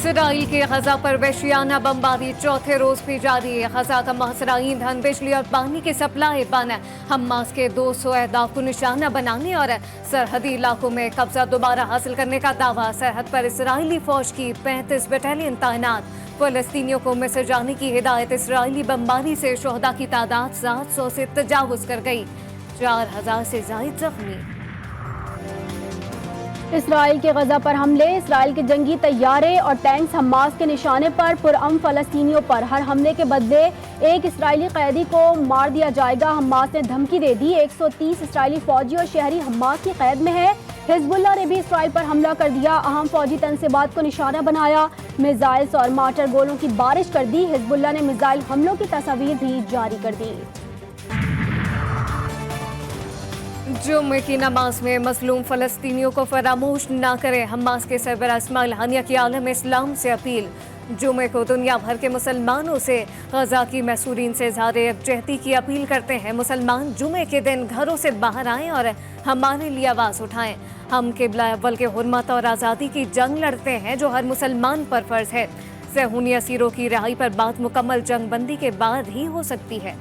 Israel की गजा पर वहशियाना बमबारी चौथे रोज भी जारी है। गजा का महसरा ईंधन, बिजली और पानी की सप्लाई बंद। हमास के 200 अहदाफ को निशाना बनाने और सरहदी इलाकों में कब्जा दोबारा हासिल करने का दावा। सरहद पर इसराइली फौज की 35 बटालियन तैनात। फलस्तीनियों को मिस्र जाने की हिदायत। इसराइली बमबारी से शोहदा की तादाद 700 से तजावुज कर गई। 4000 से ज्यादा जख्मी। इसराइल के गजा पर हमले। इसराइल के जंगी तैयारे और टैंक्स हमास के निशाने पर। पुरअमन फलस्तीनियों पर हर हमले के बदले एक इसराइली कैदी को मार दिया जाएगा। हमास ने धमकी दे दी। 130 इसराइली फौजी और शहरी हमास की कैद में है। हिजबुल्लाह ने भी इसराइल पर हमला कर दिया। अहम फौजी तनसीबात को निशाना बनाया। मिसाइल्स और मार्टर गोलों की बारिश कर दी। हिजबुल्लाह ने मिसाइल हमलों की तस्वीर भी जारी कर दी। जुम्मे की नमाज में मजलूम फलस्तीनियों को फरामोश न करें। हमास के सरबराह इस्माइल हानिया की आलम इस्लाम से अपील। जुम्मे को दुनिया भर के मुसलमानों से गजा की महसूरीन से इज़हार यकजहती की अपील करते हैं। मुसलमान जुम्मे के दिन घरों से बाहर आएं और हमारे लिए आवाज़ उठाएं। हम क़िबला अव्वल के हुर्मत और आज़ादी की जंग लड़ते हैं जो हर मुसलमान पर फ़र्ज है। सहूनी असीरों की रिहाई पर बात मुकम्मल जंगबंदी के बाद ही हो सकती है।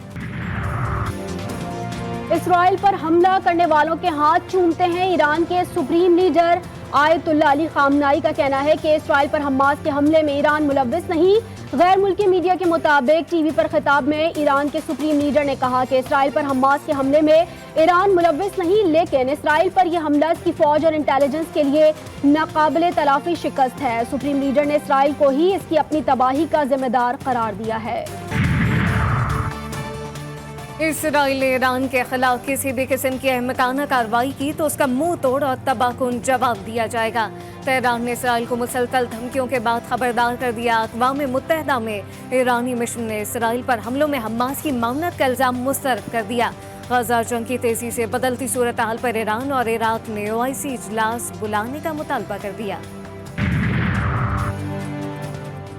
इसराइल पर हमला करने वालों के हाथ चूमते हैं ईरान के सुप्रीम लीडर आयतुल्लाह अली खामनाई का कहना है कि इसराइल पर हमास के हमले में ईरान मुलव्विस नहीं। गैर मुल्की मीडिया के मुताबिक टीवी पर खिताब में ईरान के सुप्रीम लीडर ने कहा कि इसराइल पर हमास के हमले में ईरान मुलव्विस नहीं, लेकिन इसराइल पर यह हमला इसकी फौज और इंटेलिजेंस के लिए नाकाबिले तलाफी शिकस्त है। सुप्रीम लीडर ने इसराइल को ही इसकी अपनी तबाही का जिम्मेदार करार दिया है। इसराइल ने ईरान के खिलाफ किसी भी किस्म की अहमकाना कार्रवाई की तो उसका मुंह तोड़ और तबाहकुन जवाब दिया जाएगा। तेहरान ने इसराइल को मुसलसल धमकियों के बाद खबरदार कर दिया। अक़वाम मुत्तहिदा में ईरानी मिशन ने इसराइल पर हमलों में हमास की मामनत का इल्ज़ाम मुस्तरद कर दिया। गजा जंग की तेजी से बदलती सूरत हाल पर ईरान और इराक ने OIC इजलास बुलाने का मुतालबा कर दिया।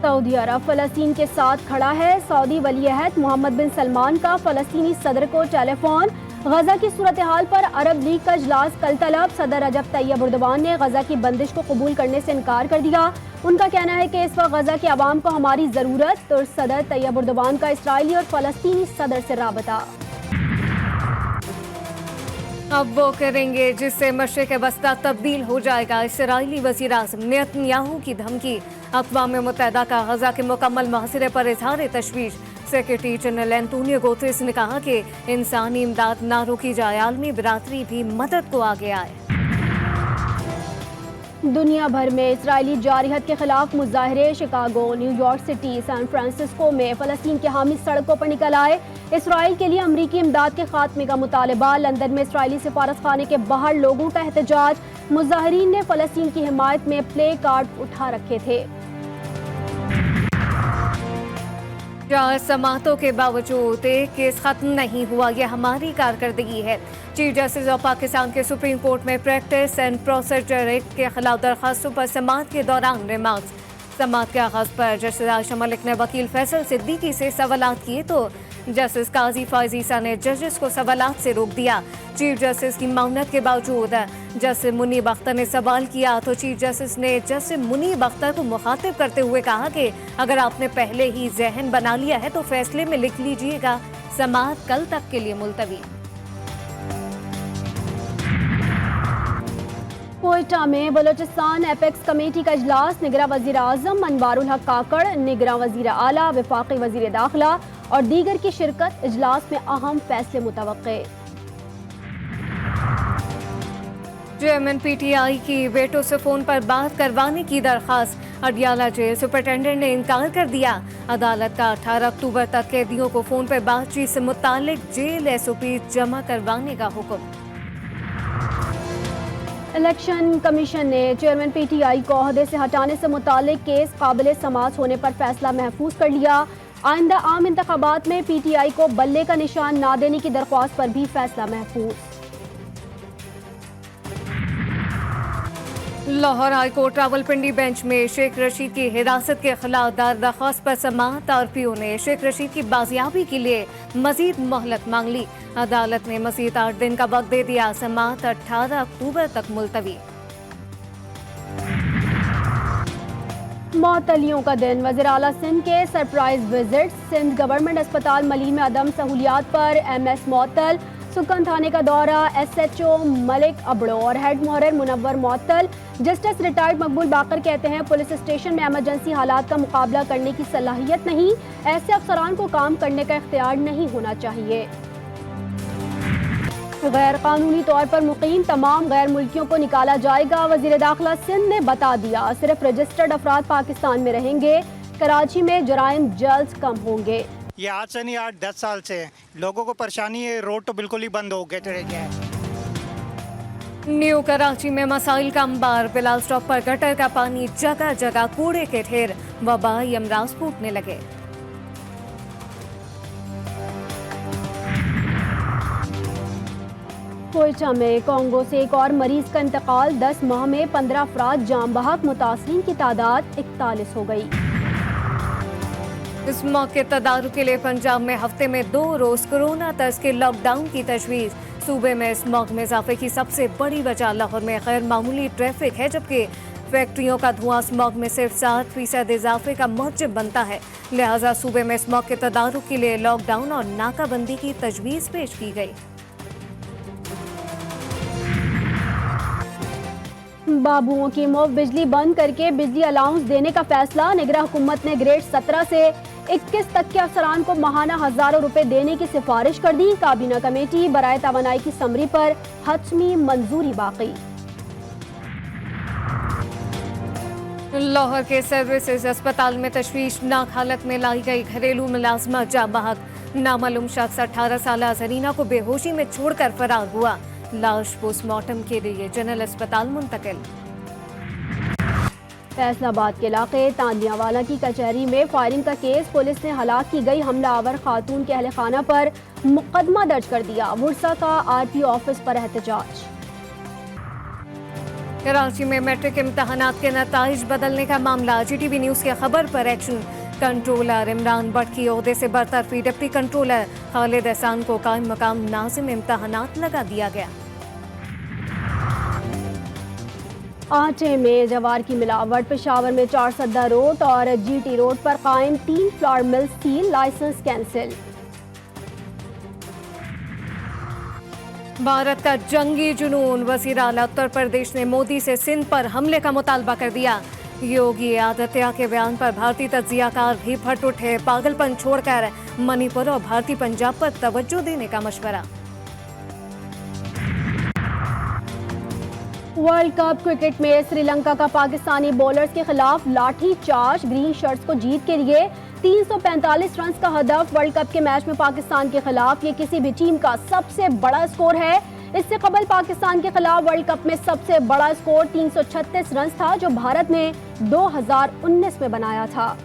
सऊदी अरब फलस्तीन के साथ खड़ा है। सऊदी वली-ए-अहद मोहम्मद बिन सलमान का फलस्तीनी सदर को टेलीफोन। गजा की सूरत हाल पर अरब लीग का इजलास कल तलब। सदर रजब तैयब एर्दोगान ने गजा की बंदिश को कबूल करने से इनकार कर दिया। उनका कहना है कि इस वक्त गजा के अवाम को हमारी ज़रूरत। तो सदर तैयब एर्दोगान का इसराइली और फलस्तीनी सदर से राबता। अब वो करेंगे जिससे मशरिक़ वस्ता तब्दील हो जाएगा। इसराइली वज़ीर आज़म नेतन्याहू की धमकी। अक़वाम मुत्तहिदा का गजा के मुकम्मल मुहासिरे पर इज़हार तशवीश। सेक्रेटरी जनरल एंटोनियो गुतेरेस ने कहा कि इंसानी इमदाद ना रोकी जाए। आलमी बिरादरी भी मदद को आगे आए। दुनिया भर में इसराइली जारहत के खिलाफ मुजाहरे। Chicago, New York city, San Francisco में फ़लस्तीन के हामी सड़कों पर निकल आए। इसराइल के लिए अमरीकी इमदाद के खात्मे का मुतालबा। लंदन में इसराइली सिफारतखाने के बाहर लोगों का एहतजाज। मुजाहरीन ने फ़लस्तीन की हिमायत में प्ले कार्ड उठा रखे थे। 4 समातों के बावजूद एक केस खत्म नहीं हुआ, यह हमारी कारकर्दगी है। चीफ जस्टिस ऑफ पाकिस्तान के सुप्रीम कोर्ट में प्रैक्टिस एंड प्रोसीजर एक्ट के खिलाफ दरखास्तों पर समात के दौरान रिमार्क्स। समात के आगाज पर जस्टिस आयशा मलिक ने वकील फैसल सिद्दीकी से सवालात किए तो जस्टिस काजी फायज ईसा ने जजेस को सवालात से रोक दिया। चीफ जस्टिस की मामनत के बावजूद जस्टिस मुनीब अख्तर ने सवाल किया तो चीफ जस्टिस ने जस्टिस मुनीब अख्तर को मुखातिब करते हुए कहा कि अगर आपने पहले ही जहन बना लिया है तो फैसले में लिख लीजिएगा। समात कल तक के लिए मुलतवी। कोयटा में बलोचिस्तान एपेक्स कमेटी का इजलास। निगरां वज़ीर आज़म अनवारुल हक काकड़, निगरां वज़ीर आला, वफाकी वज़ीर दाखिला और दीगर की शिरकत। इजलास में अहम फैसले मुतवक्के। चेयरमैन PTI की बेटों से फोन पर बात करवाने की दरखास्त। अडियाला जेल सुपरिटेंडेंट ने इनकार कर दिया। अदालत का 18 अक्टूबर तक कैदियों को फोन पर बातचीत से मुतालिक जेल SOP जमा करवाने का हुक्म। इलेक्शन कमीशन ने चेयरमैन PTI को ओहदे से हटाने से मुतालिक केस काबिल समाअत होने पर फैसला महफूज कर लिया। आइंदा आम इंतखाबात में PTI को बल्ले का निशान ना देने की दरख्वास्त पर भी फैसला महफूज। Lahore high court Rawalpindi bench में शेख रशीद की हिरासत के खिलाफ दायर दरख्वास्त पर समाअत। RPO ने शेख रशीद की बाजियाबी के लिए मजीद मोहलत मांग ली। अदालत ने मजीद 8 दिन का वक्त दे दिया। समाअत 18 अक्टूबर तक मुलतवी। मअतलियों का दिन, वज़ीर आला सिंध के सरप्राइज विजिट। सिंध गवर्नमेंट अस्पताल मली में अदम सहूलियात पर MS मअतल। सुकन थाने का दौरा, SHO मलिक अबड़ो और हेड मुहर्रिर मुनव्वर मअतल। जस्टिस रिटायर्ड मकबूल बाकर कहते हैं पुलिस स्टेशन में इमरजेंसी हालात का मुकाबला करने की सलाहियत नहीं, ऐसे अफसरान को काम करने का इख्तियार नहीं होना चाहिए। गैर कानूनी तौर पर मुकीम तमाम गैर मुल्कियों को निकाला जाएगा, वज़ीर दाखिला सिंध ने बता दिया। सिर्फ रजिस्टर्ड अफराद पाकिस्तान में रहेंगे। कराची में जराइम जल्द कम होंगे। ये आज से नहीं 8-10 साल से लोगों को परेशानी है, रोड तो बिल्कुल ही बंद हो गए चले गए। न्यू कराची में मसाइल का अंबार, बिलाल स्टॉप पर गटर का पानी, जगह जगह कूड़े के ढेर, वबाई अमराज फूटने लगे। कोयटा में कोंगो से एक और मरीज का इंतकाल, 10 माह में 15 अफराद जाम बहक, मुतासरीन की तादाद 41 हो गई। इस मौके तदारुक के लिए पंजाब में हफ्ते में 2 रोज कोरोना तर्ज के लॉकडाउन की तजवीज़। सूबे में स्मॉग में इजाफे की सबसे बड़ी वजह लाहौर में गैर मामूली ट्रैफिक है, जबकि फैक्ट्रियों का धुआं स्मॉग में सिर्फ 7% इजाफे का मौजब बनता है। लिहाजा सूबे में स्मॉग के तदारुक के लिए लॉकडाउन और नाकाबंदी की तजवीज़ पेश की गई। बाबुओं की मुफ्त बिजली बंद करके बिजली अलाउंस देने का फैसला। निगरान हुकूमत ने ग्रेड 17 से 21 तक के अफसरान को माहाना हजारों रुपए देने की सिफारिश कर दी। काबीना कमेटी बराए तवानाई की समरी पर हतमी मंजूरी बाकी। लाहौर के सर्विसेज अस्पताल में तशवीशनाक हालत में लाई गई घरेलू मुलाजमा जाम बहक। नामालूम शख्स 18 साल जरीना को बेहोशी में छोड़कर फरार हुआ। लाश पोस्टमार्टम के लिए जनरल अस्पताल मुंतकिल। फैसलाबाद के इलाके तांदियावाला की कचहरी में फायरिंग का केस, पुलिस ने हलाक की गई हमलावर खातून के अहल खाना पर मुकदमा दर्ज कर दिया। बुरसा का RPO ऑफिस पर एहतजाज। कराची में मैट्रिक इम्तहानात के नताइज बदलने का मामला, GTV न्यूज की खबर पर एक्शन। कंट्रोलर इमरान भट्ट की ओहदे से बरतरफी, डिप्टी कंट्रोलर खालिद एहसान को कायम मकाम नाज़िम इम्तहानात लगा दिया गया। आटे में जवार की मिलावट, पेशावर में 4 सद्दा रोड और GT रोड पर कायम 3 फ्लावर मिल सील, लाइसेंस कैंसिल। भारत का जंगी जुनून, वज़ीर आला उत्तर प्रदेश ने मोदी से सिंध पर हमले का मुतालबा कर दिया। योगी आदित्य के बयान पर भारतीय तज्जियाकार भी फट उठे। पागलपन छोड़कर मणिपुर और भारतीय पंजाब पर तवज्जो देने का मशवरा। वर्ल्ड कप क्रिकेट में श्रीलंका का पाकिस्तानी बॉलर्स के खिलाफ लाठी चार्ज, ग्रीन शर्ट्स को जीत के लिए 345 रन का हदफ। वर्ल्ड कप के मैच में पाकिस्तान के खिलाफ ये किसी भी टीम का सबसे बड़ा स्कोर है। इससे कबल पाकिस्तान के खिलाफ वर्ल्ड कप में सबसे बड़ा स्कोर 336 रन था, जो भारत ने 2019 में बनाया था।